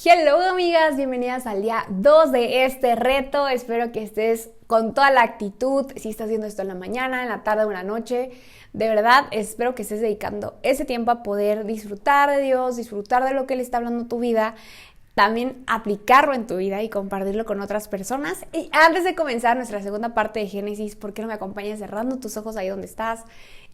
Hello amigas, bienvenidas al día 2 de este reto. Espero que estés con toda la actitud, si estás haciendo esto en la mañana, en la tarde o en la noche. De verdad, espero que estés dedicando ese tiempo a poder disfrutar de Dios, disfrutar de lo que Él está hablando en tu vida, también aplicarlo en tu vida y compartirlo con otras personas. Y antes de comenzar nuestra segunda parte de Génesis, ¿por qué no me acompañas cerrando tus ojos ahí donde estás?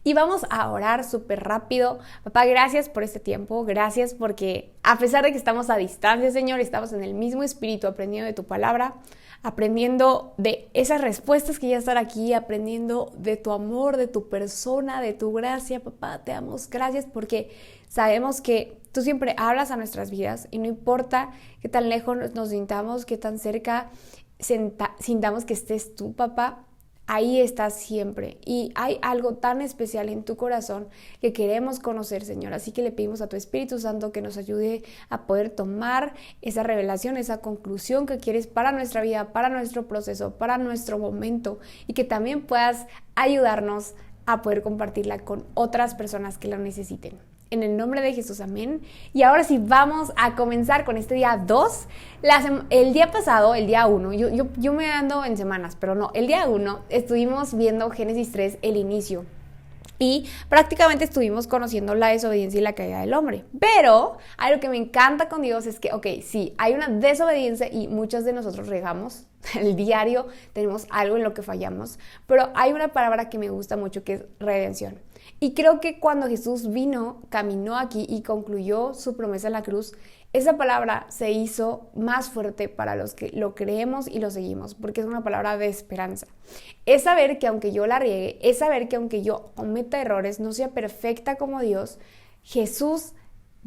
Y vamos a orar súper rápido. Papá, gracias por este tiempo, gracias porque a pesar de que estamos a distancia, Señor, estamos en el mismo espíritu, aprendiendo de tu palabra, aprendiendo de esas respuestas que ya están aquí, aprendiendo de tu amor, de tu persona, de tu gracia. Papá, te damos gracias porque sabemos que tú siempre hablas a nuestras vidas y no importa qué tan lejos nos sintamos, qué tan cerca sintamos que estés tú, papá. Ahí estás siempre y hay algo tan especial en tu corazón que queremos conocer, Señor. Así que le pedimos a tu Espíritu Santo que nos ayude a poder tomar esa revelación, esa conclusión que quieres para nuestra vida, para nuestro proceso, para nuestro momento y que también puedas ayudarnos a poder compartirla con otras personas que lo necesiten. En el nombre de Jesús, amén. Y ahora sí, vamos a comenzar con este día 2. El día pasado, el día 1, yo me ando en semanas, pero no, el día 1 estuvimos viendo Génesis 3, el inicio. Y prácticamente estuvimos conociendo la desobediencia y la caída del hombre. Pero algo que me encanta con Dios es que, sí, hay una desobediencia y muchos de nosotros regamos. El diario tenemos algo en lo que fallamos. Pero hay una palabra que me gusta mucho que es redención. Y creo que cuando Jesús vino, caminó aquí y concluyó su promesa en la cruz, esa palabra se hizo más fuerte para los que lo creemos y lo seguimos, porque es una palabra de esperanza. Es saber que aunque yo la riegue, es saber que aunque yo cometa errores, no sea perfecta como Dios, Jesús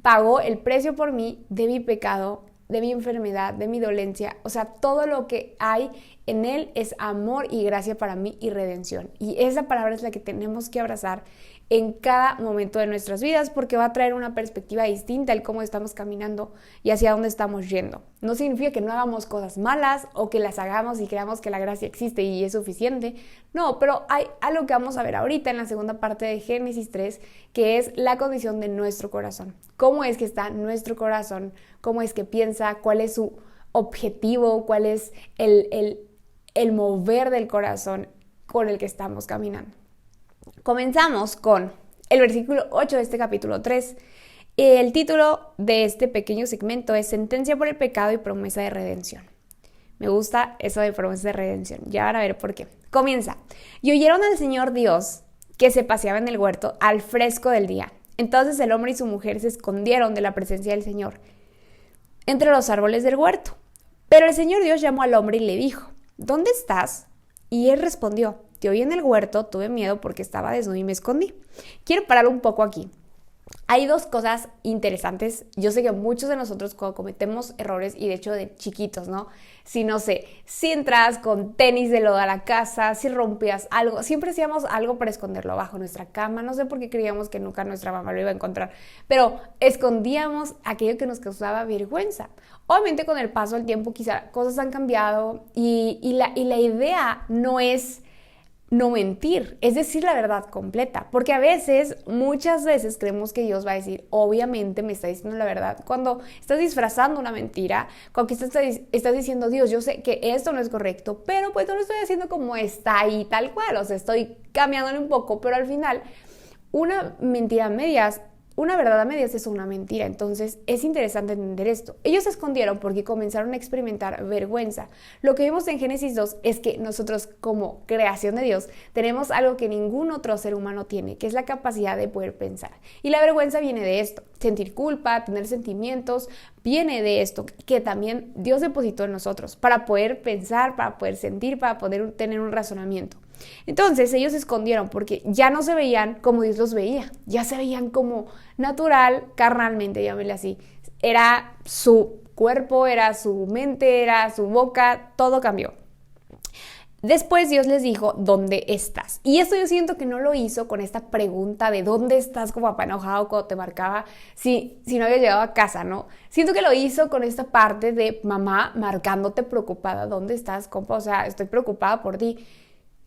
pagó el precio por mí de mi pecado, de mi enfermedad, de mi dolencia. O sea, todo lo que hay en Él es amor y gracia para mí y redención. Y esa palabra es la que tenemos que abrazar en cada momento de nuestras vidas porque va a traer una perspectiva distinta al cómo estamos caminando y hacia dónde estamos yendo. No significa que no hagamos cosas malas o que las hagamos y creamos que la gracia existe y es suficiente. No, pero hay algo que vamos a ver ahorita en la segunda parte de Génesis 3, que es la condición de nuestro corazón. ¿Cómo es que está nuestro corazón? ¿Cómo es que piensa? ¿Cuál es su objetivo? ¿Cuál es el mover del corazón con el que estamos caminando? Comenzamos con el versículo 8 de este capítulo 3. El título de este pequeño segmento es Sentencia por el pecado y promesa de redención. Me gusta eso de promesa de redención. Ya van a ver por qué. Comienza. Y oyeron al Señor Dios que se paseaba en el huerto al fresco del día. Entonces el hombre y su mujer se escondieron de la presencia del Señor entre los árboles del huerto. Pero el Señor Dios llamó al hombre y le dijo, ¿dónde estás? Y él respondió, te oí en el huerto, tuve miedo porque estaba desnudo y me escondí. Quiero parar un poco aquí. Hay dos cosas interesantes. Yo sé que muchos de nosotros cuando cometemos errores, y de hecho de chiquitos, ¿no? Si no sé, si entras con tenis de lodo a la casa, si rompías algo, siempre hacíamos algo para esconderlo bajo nuestra cama. No sé por qué creíamos que nunca nuestra mamá lo iba a encontrar, pero escondíamos aquello que nos causaba vergüenza. Obviamente con el paso del tiempo quizá cosas han cambiado y la idea no es no mentir, es decir la verdad completa, porque muchas veces creemos que Dios va a decir, obviamente me está diciendo la verdad, cuando estás disfrazando una mentira, cuando estás diciendo, Dios, yo sé que esto no es correcto, pero pues no lo estoy haciendo como está ahí tal cual, o sea, estoy cambiándole un poco, pero al final, una mentira a medias, una verdad a medias es una mentira. Entonces es interesante entender esto. Ellos se escondieron porque comenzaron a experimentar vergüenza. Lo que vimos en Génesis 2 es que nosotros como creación de Dios tenemos algo que ningún otro ser humano tiene, que es la capacidad de poder pensar. Y la vergüenza viene de esto. Sentir culpa, tener sentimientos, viene de esto que también Dios depositó en nosotros para poder pensar, para poder sentir, para poder tener un razonamiento. Entonces ellos se escondieron porque ya no se veían como Dios los veía, ya se veían como natural, carnalmente, llámele así. Era su cuerpo, era su mente, era su boca, todo cambió. Después Dios les dijo, ¿dónde estás? Y esto yo siento que no lo hizo con esta pregunta de ¿dónde estás? Como papá enojado cuando te marcaba si no había llegado a casa, ¿no? Siento que lo hizo con esta parte de mamá marcándote preocupada, ¿dónde estás, compa? O sea, estoy preocupada por ti.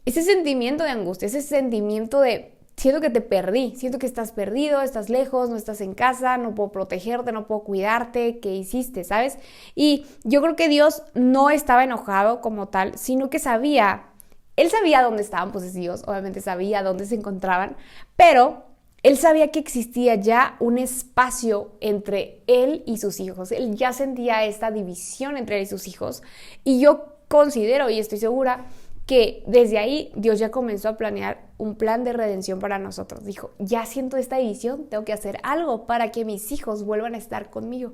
Ese sentimiento de angustia, ese sentimiento de siento que te perdí, siento que estás perdido, estás lejos, no estás en casa, no puedo protegerte, no puedo cuidarte, ¿qué hiciste?, ¿sabes? Y yo creo que Dios no estaba enojado como tal, sino que Él sabía dónde estaban posesivos, obviamente sabía dónde se encontraban, pero Él sabía que existía ya un espacio entre Él y sus hijos. Él ya sentía esta división entre Él y sus hijos. Y yo considero, y estoy segura, que desde ahí Dios ya comenzó a planear un plan de redención para nosotros. Dijo, ya siento esta división, tengo que hacer algo para que mis hijos vuelvan a estar conmigo,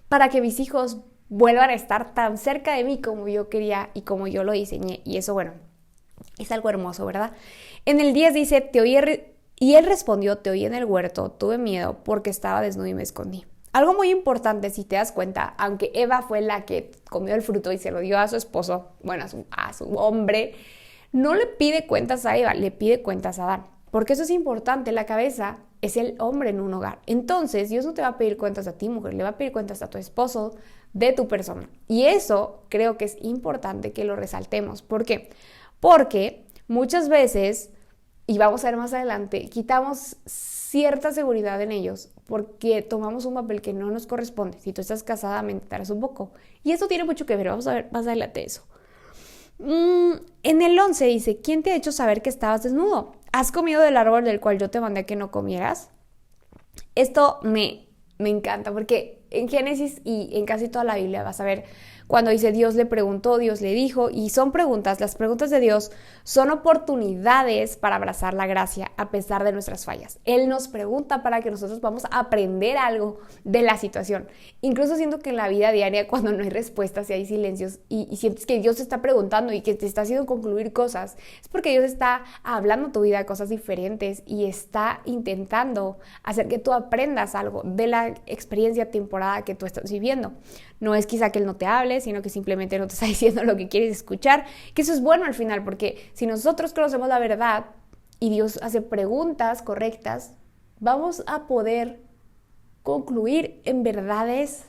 para que mis hijos vuelvan a estar tan cerca de mí como yo quería y como yo lo diseñé. Y eso, bueno, es algo hermoso, ¿verdad? En el 10 dice, y él respondió, te oí en el huerto, tuve miedo porque estaba desnudo y me escondí. Algo muy importante, si te das cuenta, aunque Eva fue la que comió el fruto y se lo dio a su esposo, bueno, a su hombre, no le pide cuentas a Eva, le pide cuentas a Adán. Porque eso es importante, la cabeza es el hombre en un hogar. Entonces, Dios no te va a pedir cuentas a ti, mujer, le va a pedir cuentas a tu esposo, de tu persona. Y eso creo que es importante que lo resaltemos. ¿Por qué? Porque muchas veces, y vamos a ver más adelante, quitamos cierta seguridad en ellos porque tomamos un papel que no nos corresponde. Si tú estás casada, me enterarás un poco. Y eso tiene mucho que ver, vamos a ver más adelante eso. En el 11 dice, ¿quién te ha hecho saber que estabas desnudo? ¿Has comido del árbol del cual yo te mandé que no comieras? Esto me encanta porque en Génesis y en casi toda la Biblia vas a ver cuando dice Dios le preguntó, Dios le dijo, y son preguntas, las preguntas de Dios son oportunidades para abrazar la gracia a pesar de nuestras fallas. Él nos pregunta para que nosotros vamos a aprender algo de la situación. Incluso siento que en la vida diaria cuando no hay respuestas y hay silencios y sientes que Dios te está preguntando y que te está haciendo concluir cosas, es porque Dios está hablando a tu vida cosas diferentes y está intentando hacer que tú aprendas algo de la experiencia temporada que tú estás viviendo. No es quizá que Él no te hable, sino que simplemente no te está diciendo lo que quieres escuchar, que eso es bueno al final, porque si nosotros conocemos la verdad y Dios hace preguntas correctas, vamos a poder concluir en verdades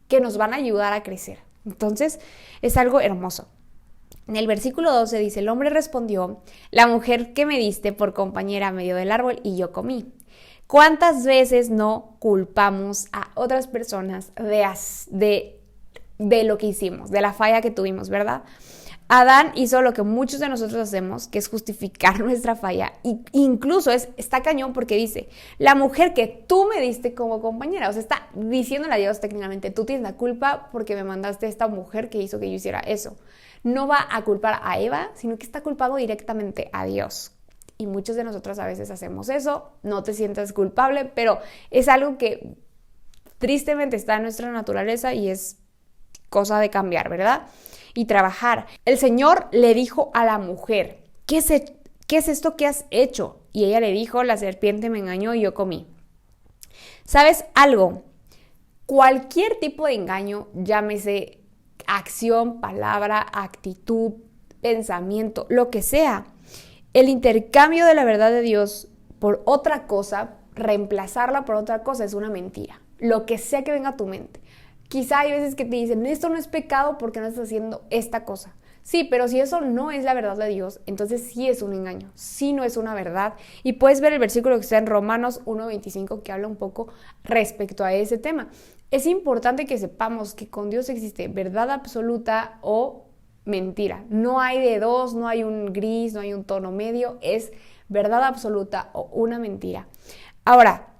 que nos van a ayudar a crecer. Entonces, es algo hermoso. En el versículo 12 dice, el hombre respondió, la mujer que me diste por compañera me dio del árbol y yo comí. ¿Cuántas veces no culpamos a otras personas de lo que hicimos, de la falla que tuvimos, verdad? Adán hizo lo que muchos de nosotros hacemos, que es justificar nuestra falla. Y incluso está cañón porque dice, la mujer que tú me diste como compañera, o sea, está diciéndole a Dios técnicamente, tú tienes la culpa porque me mandaste a esta mujer que hizo que yo hiciera eso. No va a culpar a Eva, sino que está culpando directamente a Dios. Y muchos de nosotros a veces hacemos eso, no te sientas culpable, pero es algo que tristemente está en nuestra naturaleza y es cosa de cambiar, ¿verdad? Y trabajar. El Señor le dijo a la mujer, ¿qué es esto que has hecho? Y ella le dijo, la serpiente me engañó y yo comí. ¿Sabes algo? Cualquier tipo de engaño, llámese acción, palabra, actitud, pensamiento, lo que sea, el intercambio de la verdad de Dios por otra cosa, reemplazarla por otra cosa es una mentira. Lo que sea que venga a tu mente. Quizá hay veces que te dicen, esto no es pecado porque no estás haciendo esta cosa. Sí, pero si eso no es la verdad de Dios, entonces sí es un engaño, sí no es una verdad. Y puedes ver el versículo que está en Romanos 1:25 que habla un poco respecto a ese tema. Es importante que sepamos que con Dios existe verdad absoluta o mentira. No hay de dos, no hay un gris, no hay un tono medio, es verdad absoluta o una mentira. Ahora,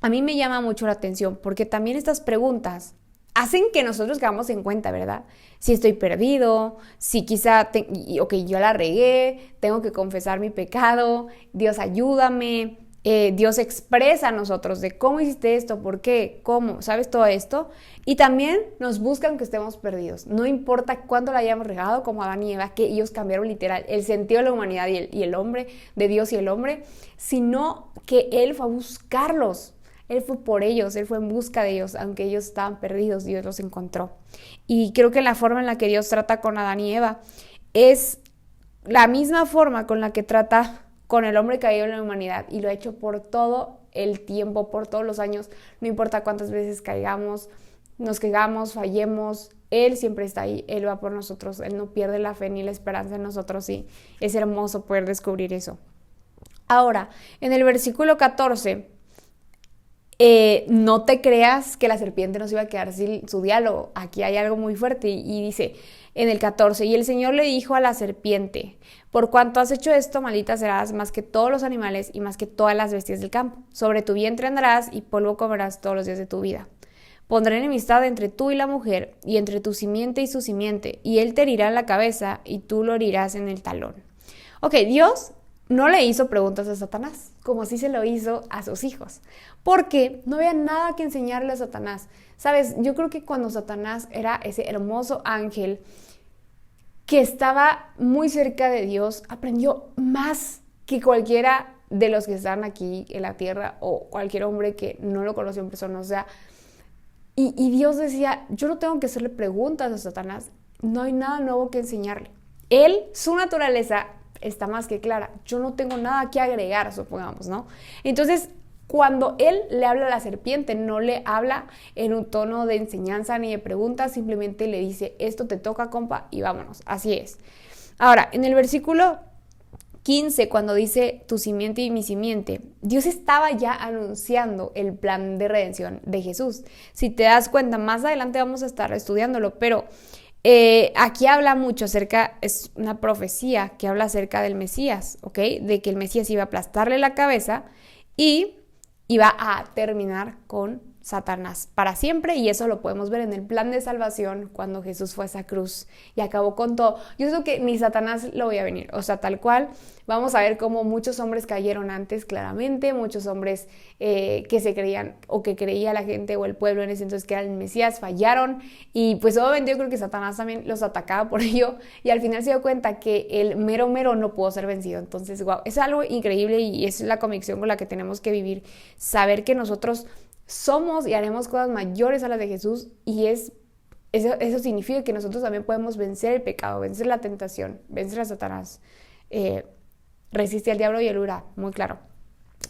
a mí me llama mucho la atención porque también estas preguntas hacen que nosotros quedamos en cuenta, ¿verdad? Si estoy perdido, si quizá, yo la regué, tengo que confesar mi pecado, Dios ayúdame, Dios expresa a nosotros de cómo hiciste esto, por qué, cómo, ¿sabes todo esto? Y también nos buscan que estemos perdidos. No importa cuánto la hayamos regado, como Adán y Eva, que ellos cambiaron literal el sentido de la humanidad y el hombre, de Dios y el hombre, sino que Él fue a buscarlos. Él fue por ellos, Él fue en busca de ellos, aunque ellos estaban perdidos, Dios los encontró. Y creo que la forma en la que Dios trata con Adán y Eva es la misma forma con la que trata con el hombre caído en la humanidad, y lo ha hecho por todo el tiempo, por todos los años, no importa cuántas veces caigamos, nos caigamos, fallemos, Él siempre está ahí, Él va por nosotros, Él no pierde la fe ni la esperanza en nosotros, y es hermoso poder descubrir eso. Ahora, en el versículo 14, no te creas que la serpiente no se iba a quedar sin su diálogo. Aquí hay algo muy fuerte y dice en el 14, y el Señor le dijo a la serpiente, por cuanto has hecho esto, maldita serás más que todos los animales y más que todas las bestias del campo. Sobre tu vientre andarás y polvo comerás todos los días de tu vida. Pondré enemistad entre tú y la mujer, y entre tu simiente y su simiente, y él te herirá en la cabeza y tú lo herirás en el talón. Ok, Dios no le hizo preguntas a Satanás, como sí se lo hizo a sus hijos, porque no había nada que enseñarle a Satanás. Sabes, yo creo que cuando Satanás era ese hermoso ángel que estaba muy cerca de Dios, aprendió más que cualquiera de los que están aquí en la tierra o cualquier hombre que no lo conoció en persona. O sea, y Dios decía, yo no tengo que hacerle preguntas a Satanás, no hay nada nuevo que enseñarle. Él, su naturaleza está más que clara, yo no tengo nada que agregar, supongamos, ¿no? Entonces, cuando él le habla a la serpiente, no le habla en un tono de enseñanza ni de preguntas, simplemente le dice, esto te toca, compa, y vámonos, así es. Ahora, en el versículo 15, cuando dice tu simiente y mi simiente, Dios estaba ya anunciando el plan de redención de Jesús. Si te das cuenta, más adelante vamos a estar estudiándolo, pero aquí habla mucho acerca, es una profecía que habla acerca del Mesías, ¿ok? De que el Mesías iba a aplastarle la cabeza y iba a terminar con Satanás para siempre, y eso lo podemos ver en el plan de salvación cuando Jesús fue a esa cruz y acabó con todo. Yo creo que ni Satanás lo voy a venir, o sea, tal cual. Vamos a ver cómo muchos hombres cayeron antes, claramente, muchos hombres que se creían o que creía la gente o el pueblo en ese entonces que era el Mesías, fallaron, y pues obviamente yo creo que Satanás también los atacaba por ello, y al final se dio cuenta que el mero no pudo ser vencido. Entonces, wow, es algo increíble y es la convicción con la que tenemos que vivir, saber que nosotros somos y haremos cosas mayores a las de Jesús, y eso significa que nosotros también podemos vencer el pecado, vencer la tentación, vencer a Satanás. Resiste al diablo y él huirá, muy claro.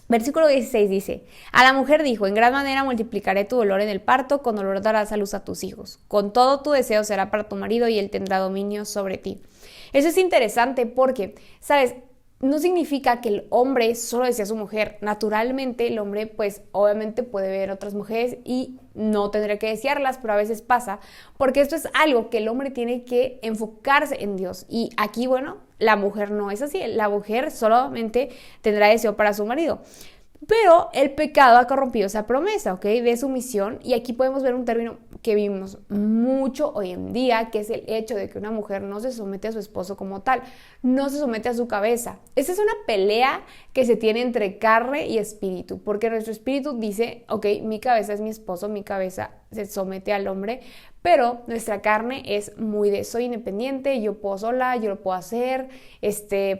Versículo 16 dice, a la mujer dijo, en gran manera multiplicaré tu dolor en el parto, con dolor darás a luz a tus hijos. Con todo tu deseo será para tu marido y él tendrá dominio sobre ti. Eso es interesante porque, ¿sabes? No significa que el hombre solo desea a su mujer. Naturalmente el hombre pues obviamente puede ver otras mujeres y no tendría que desearlas, pero a veces pasa, porque esto es algo que el hombre tiene que enfocarse en Dios. Y aquí, bueno, la mujer no es así. La mujer solamente tendrá deseo para su marido. Pero el pecado ha corrompido esa promesa, ¿ok? De sumisión. Y aquí podemos ver un término que vimos mucho hoy en día, que es el hecho de que una mujer no se somete a su esposo como tal, no se somete a su cabeza. Esa es una pelea que se tiene entre carne y espíritu, porque nuestro espíritu dice, ok, mi cabeza es mi esposo, mi cabeza se somete al hombre, pero nuestra carne es muy de soy independiente, yo puedo sola, yo lo puedo hacer,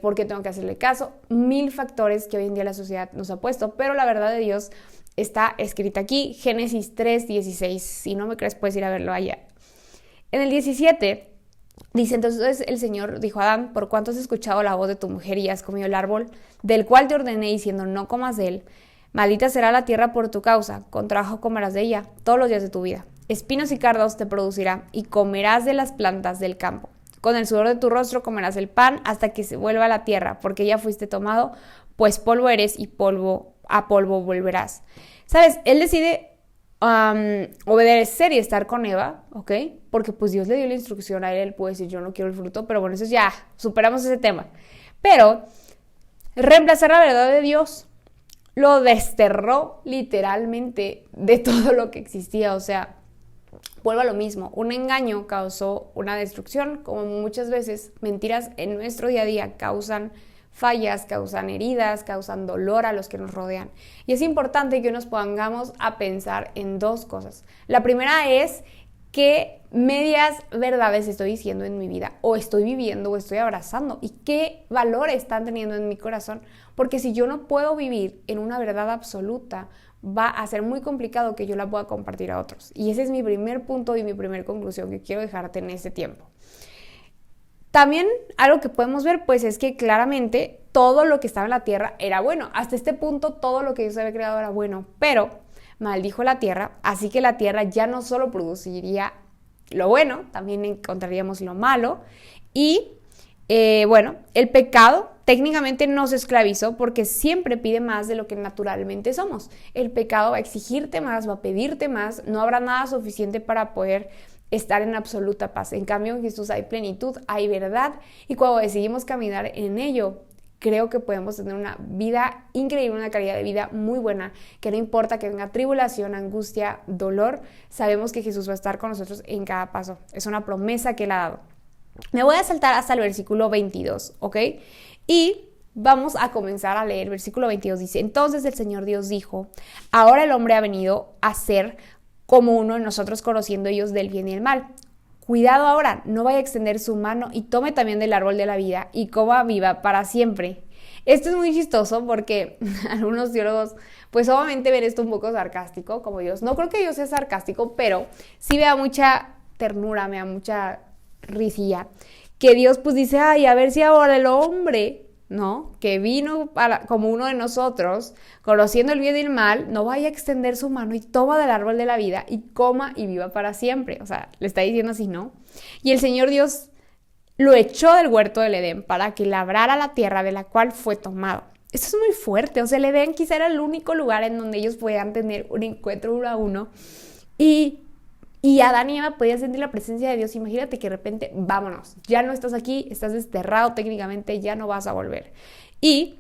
porque tengo que hacerle caso, 1000 factores que hoy en día la sociedad nos ha puesto, pero la verdad de Dios está escrita aquí, Génesis 3:16, si no me crees puedes ir a verlo allá. En el 17 dice, entonces el Señor dijo a Adán, por cuanto has escuchado la voz de tu mujer y has comido el árbol del cual te ordené diciendo no comas de él, maldita será la tierra por tu causa, con trabajo comerás de ella todos los días de tu vida. Espinos y cardos te producirá, y comerás de las plantas del campo. Con el sudor de tu rostro comerás el pan hasta que se vuelva a la tierra, porque ya fuiste tomado, pues polvo eres y a polvo volverás. ¿Sabes? Él decide obedecer y estar con Eva, ¿ok? Porque pues Dios le dio la instrucción a él, él puede decir yo no quiero el fruto, pero bueno, eso ya, superamos ese tema. Pero reemplazar la verdad de Dios lo desterró literalmente de todo lo que existía, o sea, vuelvo a lo mismo, un engaño causó una destrucción, como muchas veces mentiras en nuestro día a día causan fallas, causan heridas, causan dolor a los que nos rodean. Y es importante que nos pongamos a pensar en dos cosas. La primera es qué medias verdades estoy diciendo en mi vida, o estoy viviendo, o estoy abrazando, y qué valor están teniendo en mi corazón, porque si yo no puedo vivir en una verdad absoluta, va a ser muy complicado que yo la pueda compartir a otros. Y ese es mi primer punto y mi primera conclusión que quiero dejarte en este tiempo. También algo que podemos ver pues es que claramente todo lo que estaba en la tierra era bueno. Hasta este punto todo lo que Dios había creado era bueno, pero maldijo la tierra, así que la tierra ya no solo produciría lo bueno, también encontraríamos lo malo, y Bueno, el pecado técnicamente nos esclavizó porque siempre pide más de lo que naturalmente somos. El pecado va a exigirte más, va a pedirte más, no habrá nada suficiente para poder estar en absoluta paz. En cambio, en Jesús hay plenitud, hay verdad, y cuando decidimos caminar en ello, creo que podemos tener una vida increíble, una calidad de vida muy buena, que no importa que venga tribulación, angustia, dolor, sabemos que Jesús va a estar con nosotros en cada paso. Es una promesa que Él ha dado. Me voy a saltar hasta el versículo 22, ¿ok? Y vamos a comenzar a leer. El versículo 22 dice: entonces el Señor Dios dijo, ahora el hombre ha venido a ser como uno de nosotros, conociendo ellos del bien y el mal. Cuidado ahora, no vaya a extender su mano y tome también del árbol de la vida y coma viva para siempre. Esto es muy chistoso porque algunos teólogos, pues obviamente ven esto un poco sarcástico, como Dios. No creo que Dios sea sarcástico, pero sí me da mucha ternura, me da mucha risilla. Que Dios pues dice, ay, a ver si ahora el hombre, ¿no? Que vino como uno de nosotros, conociendo el bien y el mal, no vaya a extender su mano y toma del árbol de la vida y coma y viva para siempre. O sea, le está diciendo así, ¿no? Y el Señor Dios lo echó del huerto del Edén para que labrara la tierra de la cual fue tomado. Esto es muy fuerte. O sea, el Edén quizá era el único lugar en donde ellos podían tener un encuentro uno a uno. Y Adán y Eva podían sentir la presencia de Dios. Imagínate que de repente, vámonos, ya no estás aquí, estás desterrado técnicamente, ya no vas a volver. Y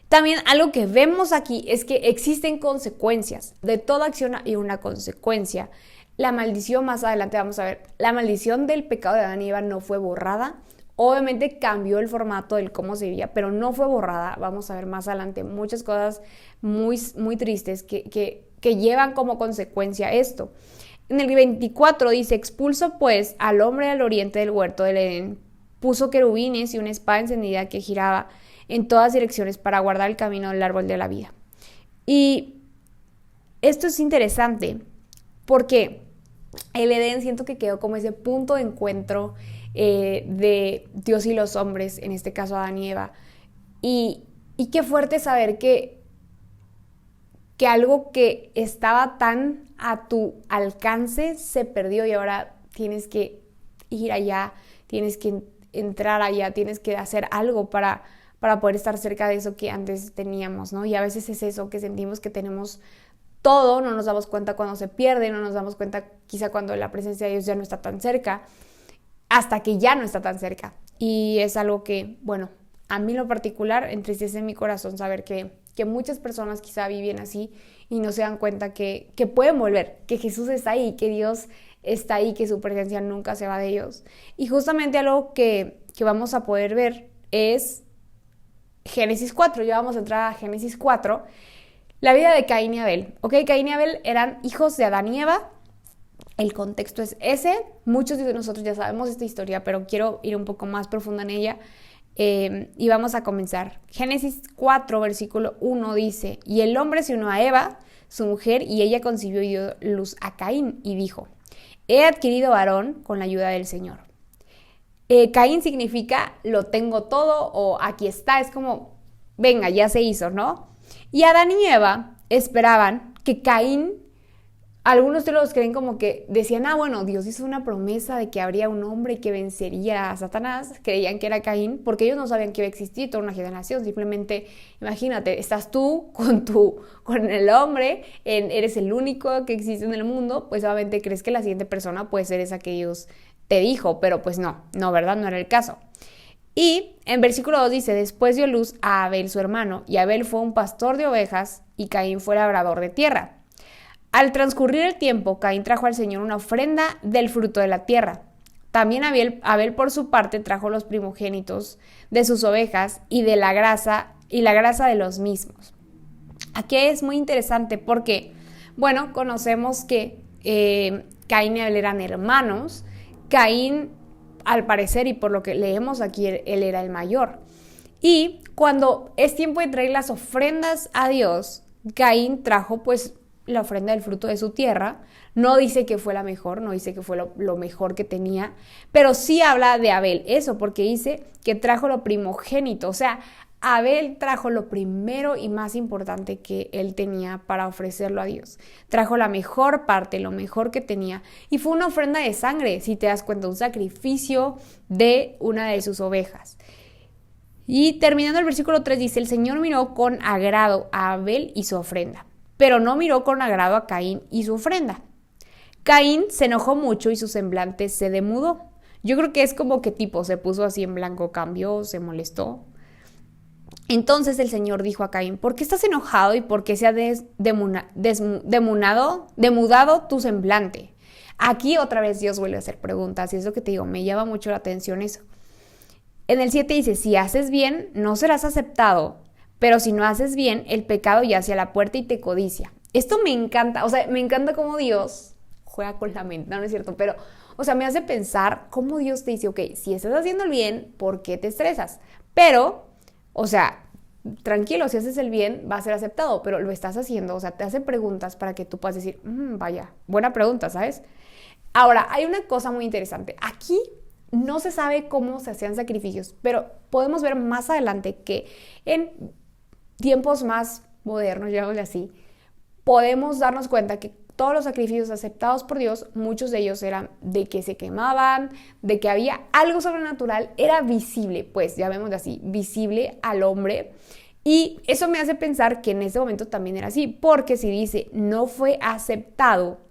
también algo que vemos aquí es que existen consecuencias. De toda acción hay una consecuencia. La maldición, más adelante vamos a ver, la maldición del pecado de Adán y Eva no fue borrada. Obviamente cambió el formato del cómo se vivía, pero no fue borrada. Vamos a ver más adelante muchas cosas muy, muy tristes que llevan como consecuencia esto. En el 24 dice, expulso pues al hombre al oriente del huerto del Edén, puso querubines y una espada encendida que giraba en todas direcciones para guardar el camino del árbol de la vida. Y esto es interesante porque el Edén siento que quedó como ese punto de encuentro de Dios y los hombres, en este caso Adán y Eva. Y qué fuerte saber que algo que estaba tan a tu alcance se perdió y ahora tienes que ir allá, tienes que entrar allá, tienes que hacer algo para poder estar cerca de eso que antes teníamos, ¿no? Y a veces es eso, que sentimos que tenemos todo, no nos damos cuenta cuando se pierde, no nos damos cuenta quizá cuando la presencia de Dios ya no está tan cerca, hasta que ya no está tan cerca. Y es algo que, bueno, a mí en lo particular entristece mi corazón saber que muchas personas quizá viven así y no se dan cuenta que pueden volver, que Jesús está ahí, que Dios está ahí, que su presencia nunca se va de ellos. Y justamente algo que vamos a poder ver es Génesis 4. Ya vamos a entrar a Génesis 4, la vida de Caín y Abel. Ok, Caín y Abel eran hijos de Adán y Eva. El contexto es ese. Muchos de nosotros ya sabemos esta historia, pero quiero ir un poco más profunda en ella. Y vamos a comenzar. Génesis 4, versículo 1 dice, y el hombre se unió a Eva, su mujer, y ella concibió y dio luz a Caín, y dijo, he adquirido varón con la ayuda del Señor. Caín significa lo tengo todo o aquí está, es como, venga, ya se hizo, ¿no? Y Adán y Eva esperaban que Caín, algunos de los creen como que decían, bueno, Dios hizo una promesa de que habría un hombre que vencería a Satanás, creían que era Caín, porque ellos no sabían que iba a existir toda una generación, simplemente, imagínate, estás tú con el hombre, eres el único que existe en el mundo, pues obviamente crees que la siguiente persona puede ser esa que Dios te dijo, pero pues no, ¿verdad? No era el caso. Y en versículo 2 dice, después dio luz a Abel su hermano, y Abel fue un pastor de ovejas, y Caín fue labrador de tierra. Al transcurrir el tiempo, Caín trajo al Señor una ofrenda del fruto de la tierra. También Abel por su parte trajo los primogénitos de sus ovejas y la grasa de los mismos. Aquí es muy interesante porque, bueno, conocemos que Caín y Abel eran hermanos. Caín, al parecer, y por lo que leemos aquí, él era el mayor. Y cuando es tiempo de traer las ofrendas a Dios, Caín trajo pues la ofrenda del fruto de su tierra. No dice que fue la mejor, no dice que fue lo mejor que tenía, pero sí habla de Abel, eso, porque dice que trajo lo primogénito. O sea, Abel trajo lo primero y más importante que él tenía para ofrecerlo a Dios. Trajo la mejor parte, lo mejor que tenía. Y fue una ofrenda de sangre, si te das cuenta, un sacrificio de una de sus ovejas. Y terminando el versículo 3 dice, el Señor miró con agrado a Abel y su ofrenda, pero no miró con agrado a Caín y su ofrenda. Caín se enojó mucho y su semblante se demudó. Yo creo que es como que tipo se puso así en blanco, cambió, se molestó. Entonces el Señor dijo a Caín, ¿por qué estás enojado y por qué se ha demudado tu semblante? Aquí otra vez Dios vuelve a hacer preguntas y es lo que te digo, me llama mucho la atención eso. En el 7 dice, si haces bien, no serás aceptado, pero si no haces bien, el pecado yace a la puerta y te codicia. Esto me encanta, o sea, me encanta cómo Dios juega con la mente, no es cierto, pero, o sea, me hace pensar cómo Dios te dice, ok, si estás haciendo el bien, ¿por qué te estresas? Pero, o sea, tranquilo, si haces el bien, va a ser aceptado, pero lo estás haciendo, o sea, te hace preguntas para que tú puedas decir, vaya, buena pregunta, ¿sabes? Ahora, hay una cosa muy interesante, aquí no se sabe cómo se hacían sacrificios, pero podemos ver más adelante que en tiempos más modernos, llamémosle así, podemos darnos cuenta que todos los sacrificios aceptados por Dios, muchos de ellos eran de que se quemaban, de que había algo sobrenatural, era visible, pues llamémosle así, visible al hombre. Y eso me hace pensar que en ese momento también era así, porque si dice no fue aceptado,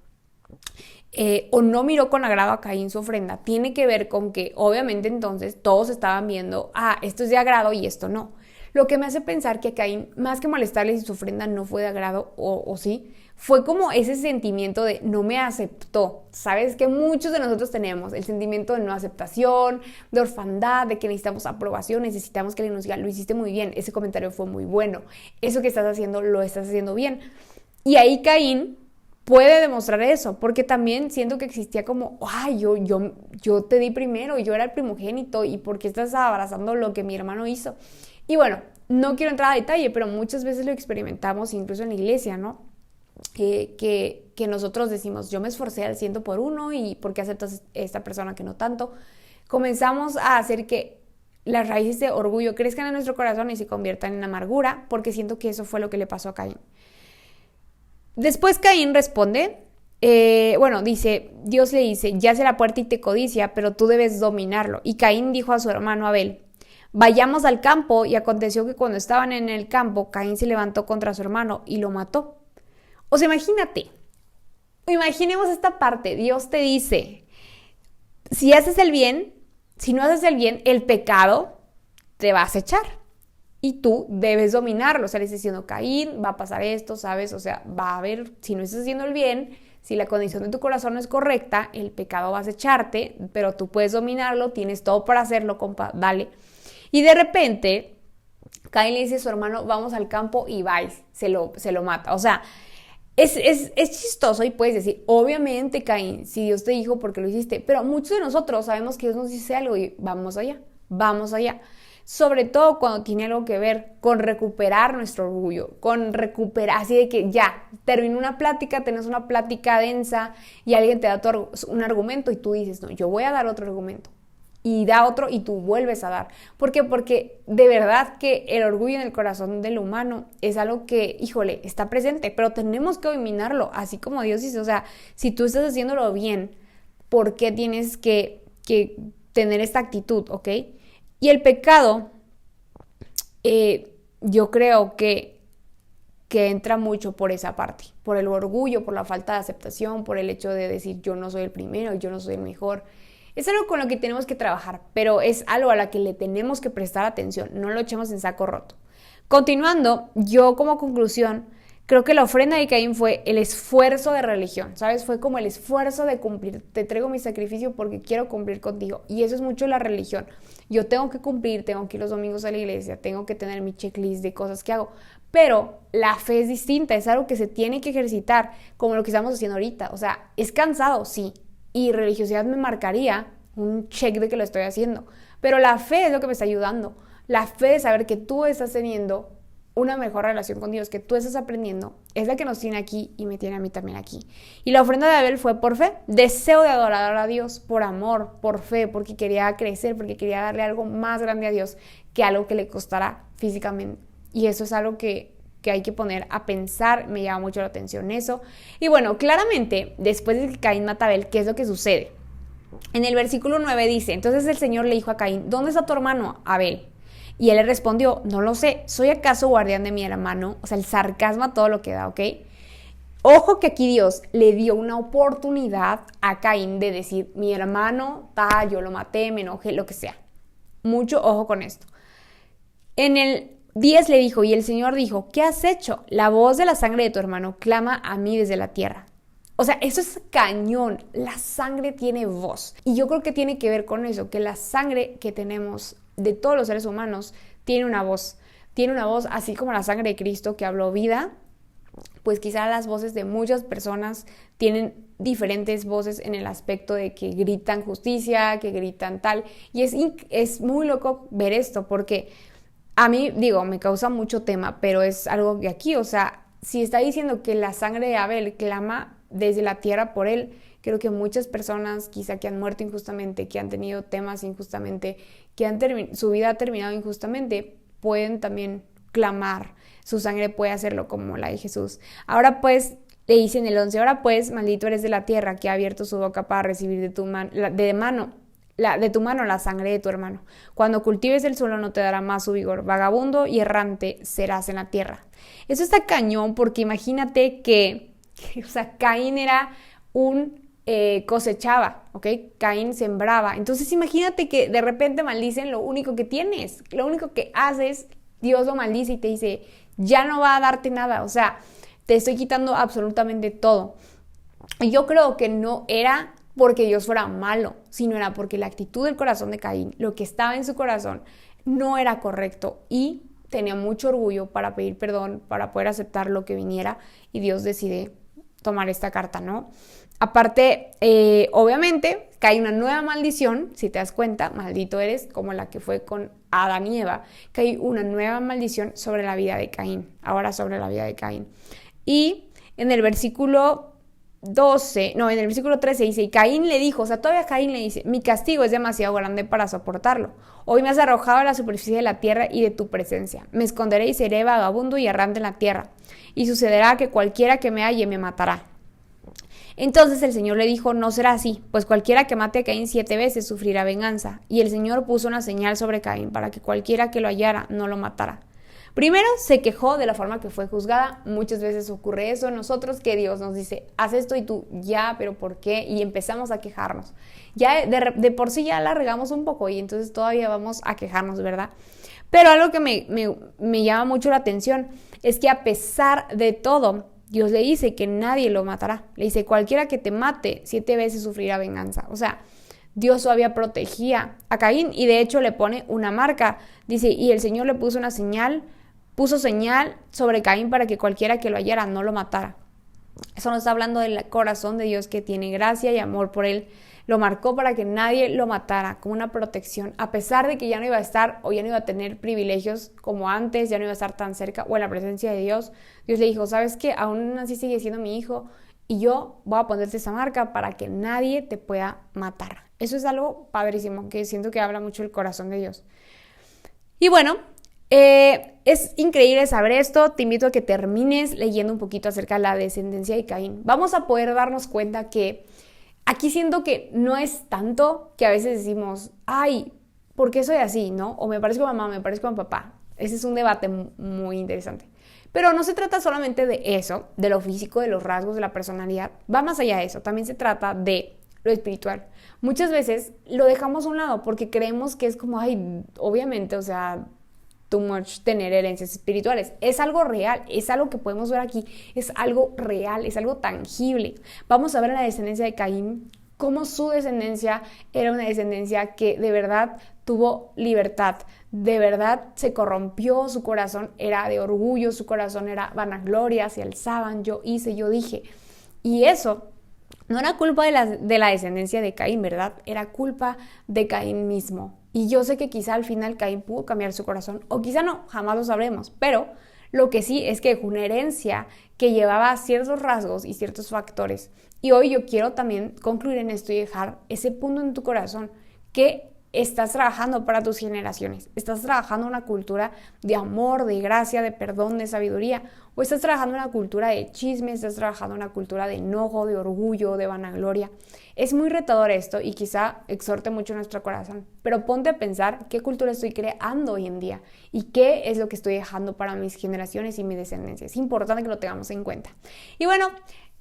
o no miró con agrado a Caín su ofrenda, tiene que ver con que obviamente entonces todos estaban viendo, esto es de agrado y esto no. Lo que me hace pensar que a Caín, más que molestarle si su ofrenda no fue de agrado o sí, fue como ese sentimiento de no me aceptó. ¿Sabes? Que muchos de nosotros tenemos el sentimiento de no aceptación, de orfandad, de que necesitamos aprobación, necesitamos que alguien nos diga, lo hiciste muy bien, ese comentario fue muy bueno, eso que estás haciendo lo estás haciendo bien. Y ahí Caín puede demostrar eso, porque también siento que existía como, yo te di primero, yo era el primogénito, ¿y por qué estás abrazando lo que mi hermano hizo? Y bueno, no quiero entrar a detalle, pero muchas veces lo experimentamos incluso en la iglesia, ¿no? Que nosotros decimos, yo me esforcé al 100 por uno y ¿por qué aceptas esta persona que no tanto? Comenzamos a hacer que las raíces de orgullo crezcan en nuestro corazón y se conviertan en amargura, porque siento que eso fue lo que le pasó a Caín. Después Caín responde, Dios le dice, yace a la puerta y te codicia, pero tú debes dominarlo. Y Caín dijo a su hermano Abel, vayamos al campo, y aconteció que cuando estaban en el campo, Caín se levantó contra su hermano y lo mató. O sea, imaginemos esta parte, Dios te dice, si haces el bien, si no haces el bien, el pecado te va a acechar. Y tú debes dominarlo, o sea, le estás diciendo, Caín, va a pasar esto, ¿sabes? O sea, va a haber, si no estás haciendo el bien, si la condición de tu corazón no es correcta, el pecado va a acecharte, pero tú puedes dominarlo, tienes todo para hacerlo, compa, dale. Y de repente, Caín le dice a su hermano, vamos al campo y vais, se lo mata. O sea, es chistoso y puedes decir, obviamente, Caín, si Dios te dijo, ¿por qué lo hiciste? Pero muchos de nosotros sabemos que Dios nos dice algo y vamos allá. Sobre todo cuando tiene algo que ver con recuperar nuestro orgullo, con recuperar, así de que ya, terminó una plática, tenés una plática densa y alguien te da un argumento y tú dices, no, yo voy a dar otro argumento. Y da otro y tú vuelves a dar. ¿Por qué? Porque de verdad que el orgullo en el corazón del humano es algo que, híjole, está presente, pero tenemos que dominarlo, así como Dios dice. O sea, si tú estás haciéndolo bien, ¿por qué tienes que tener esta actitud, ok? Y el pecado, yo creo que entra mucho por esa parte, por el orgullo, por la falta de aceptación, por el hecho de decir yo no soy el primero, yo no soy el mejor. Es algo con lo que tenemos que trabajar, pero es algo a la que le tenemos que prestar atención, no lo echemos en saco roto. Continuando, yo como conclusión, creo que la ofrenda de Caín fue el esfuerzo de religión, ¿sabes? Fue como el esfuerzo de cumplir. Te traigo mi sacrificio porque quiero cumplir contigo. Y eso es mucho la religión. Yo tengo que cumplir, tengo que ir los domingos a la iglesia, tengo que tener mi checklist de cosas que hago. Pero la fe es distinta, es algo que se tiene que ejercitar, como lo que estamos haciendo ahorita. O sea, es cansado, sí. Y religiosidad me marcaría un check de que lo estoy haciendo. Pero la fe es lo que me está ayudando. La fe de saber que tú estás teniendo una mejor relación con Dios, que tú estás aprendiendo, es la que nos tiene aquí y me tiene a mí también aquí. Y la ofrenda de Abel fue por fe, deseo de adorar a Dios, por amor, por fe, porque quería crecer, porque quería darle algo más grande a Dios que algo que le costara físicamente. Y eso es algo que hay que poner a pensar, me llama mucho la atención eso. Y bueno, claramente, después de que Caín mata a Abel, ¿qué es lo que sucede? En el versículo 9 dice, entonces el Señor le dijo a Caín, ¿dónde está tu hermano Abel? Y él le respondió, no lo sé, ¿soy acaso guardián de mi hermano? O sea, el sarcasmo a todo lo que da, ¿ok? Ojo que aquí Dios le dio una oportunidad a Caín de decir, mi hermano, yo lo maté, me enojé, lo que sea. Mucho ojo con esto. En el 10 le dijo, y el Señor dijo, ¿qué has hecho? La voz de la sangre de tu hermano clama a mí desde la tierra. O sea, eso es cañón. La sangre tiene voz. Y yo creo que tiene que ver con eso, que la sangre que tenemos de todos los seres humanos tiene una voz. Tiene una voz así como la sangre de Cristo que habló vida. Pues quizá las voces de muchas personas tienen diferentes voces en el aspecto de que gritan justicia, que gritan tal. Y es muy loco ver esto porque a mí, me causa mucho tema, pero es algo que aquí, o sea, si está diciendo que la sangre de Abel clama desde la tierra por él, creo que muchas personas quizá que han muerto injustamente, que han tenido temas injustamente, que su vida ha terminado injustamente, pueden también clamar. Su sangre puede hacerlo como la de Jesús. Ahora pues, le dice en el 11, ahora pues, maldito eres de la tierra que ha abierto su boca para recibir de tu mano la sangre de tu hermano. Cuando cultives el suelo no te dará más su vigor. Vagabundo y errante serás en la tierra. Eso está cañón porque imagínate que o sea, Caín era cosechaba, ¿ok? Caín sembraba. Entonces imagínate que de repente maldicen lo único que tienes. Lo único que haces, Dios lo maldice y te dice, ya no va a darte nada. O sea, te estoy quitando absolutamente todo. Y yo creo que no era porque Dios fuera malo, sino era porque la actitud del corazón de Caín, lo que estaba en su corazón, no era correcto y tenía mucho orgullo para pedir perdón, para poder aceptar lo que viniera y Dios decide tomar esta carta, ¿no? Aparte, obviamente, cae una nueva maldición, si te das cuenta, maldito eres, como la que fue con Adán y Eva, cae una nueva maldición sobre la vida de Caín, ahora sobre la vida de Caín. Y en el versículo 13 dice, y Caín le dijo, o sea, todavía Caín le dice, mi castigo es demasiado grande para soportarlo. Hoy me has arrojado a la superficie de la tierra y de tu presencia. Me esconderé y seré vagabundo y errante en la tierra. Y sucederá que cualquiera que me halle me matará. Entonces el Señor le dijo, no será así, pues cualquiera que mate a Caín 7 veces sufrirá venganza. Y el Señor puso una señal sobre Caín para que cualquiera que lo hallara no lo matara. Primero se quejó de la forma que fue juzgada. Muchas veces ocurre eso en nosotros, que Dios nos dice, haz esto y tú, ya, pero ¿por qué? Y empezamos a quejarnos. Ya de por sí ya la regamos un poco y entonces todavía vamos a quejarnos, ¿verdad? Pero algo que me llama mucho la atención es que a pesar de todo, Dios le dice que nadie lo matará. Le dice, cualquiera que te mate 7 veces sufrirá venganza. O sea, Dios todavía protegía a Caín y de hecho le pone una marca. Dice, y el Señor le puso señal sobre Caín para que cualquiera que lo hallara no lo matara. Eso nos está hablando del corazón de Dios que tiene gracia y amor por él. Lo marcó para que nadie lo matara, como una protección, a pesar de que ya no iba a estar o ya no iba a tener privilegios como antes, ya no iba a estar tan cerca o en la presencia de Dios. Dios le dijo, ¿sabes qué? Aún así sigue siendo mi hijo y yo voy a ponerte esa marca para que nadie te pueda matar. Eso es algo padrísimo, que siento que habla mucho del corazón de Dios. Y bueno, es increíble saber esto. Te invito a que termines leyendo un poquito acerca de la descendencia de Caín. Vamos a poder darnos cuenta que aquí siento que no es tanto que a veces decimos, ay, ¿por qué soy así? ¿No? O me parezco a mamá, me parezco a papá. Ese es un debate muy interesante. Pero no se trata solamente de eso, de lo físico, de los rasgos, de la personalidad. Va más allá de eso. También se trata de lo espiritual. Muchas veces lo dejamos a un lado porque creemos que es como, ay, obviamente, o sea, too much tener herencias espirituales. Es algo real, es algo que podemos ver aquí, es algo real, es algo tangible. Vamos a ver en la descendencia de Caín cómo su descendencia era una descendencia que de verdad tuvo libertad, de verdad se corrompió, su corazón era de orgullo, su corazón era vanagloria, se alzaban, yo hice, yo dije. Y eso no era culpa de la descendencia de Caín, ¿verdad? Era culpa de Caín mismo. Y yo sé que quizá al final Caín pudo cambiar su corazón, o quizá no, jamás lo sabremos, pero lo que sí es que fue una herencia que llevaba ciertos rasgos y ciertos factores. Y hoy yo quiero también concluir en esto y dejar ese punto en tu corazón, que estás trabajando para tus generaciones, estás trabajando una cultura de amor, de gracia, de perdón, de sabiduría, o estás trabajando una cultura de chisme, estás trabajando una cultura de enojo, de orgullo, de vanagloria. Es muy retador esto y quizá exhorte mucho nuestro corazón, pero ponte a pensar qué cultura estoy creando hoy en día y qué es lo que estoy dejando para mis generaciones y mi descendencia. Es importante que lo tengamos en cuenta. Y bueno,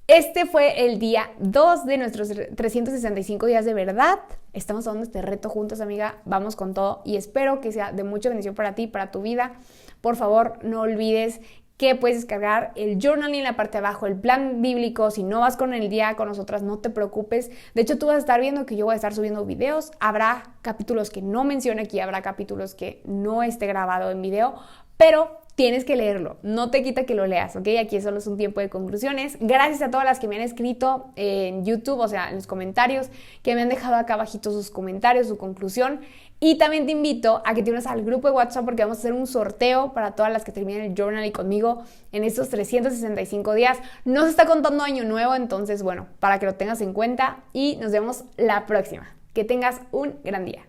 este fue el día 2 de nuestros 365 días de verdad. Estamos dando este reto juntos, amiga. Vamos con todo y espero que sea de mucha bendición para ti, para tu vida. Por favor, no olvides que puedes descargar el journaling en la parte de abajo, el plan bíblico. Si no vas con el día con nosotras, no te preocupes. De hecho, tú vas a estar viendo que yo voy a estar subiendo videos. Habrá capítulos que no mencione aquí, habrá capítulos que no esté grabado en video, pero tienes que leerlo, no te quita que lo leas, ¿ok? Aquí solo es un tiempo de conclusiones. Gracias a todas las que me han escrito en YouTube, o sea, en los comentarios, que me han dejado acá abajito sus comentarios, su conclusión. Y también te invito a que te unas al grupo de WhatsApp porque vamos a hacer un sorteo para todas las que terminen el journal y conmigo en estos 365 días. No se está contando año nuevo, entonces, bueno, para que lo tengas en cuenta y nos vemos la próxima. Que tengas un gran día.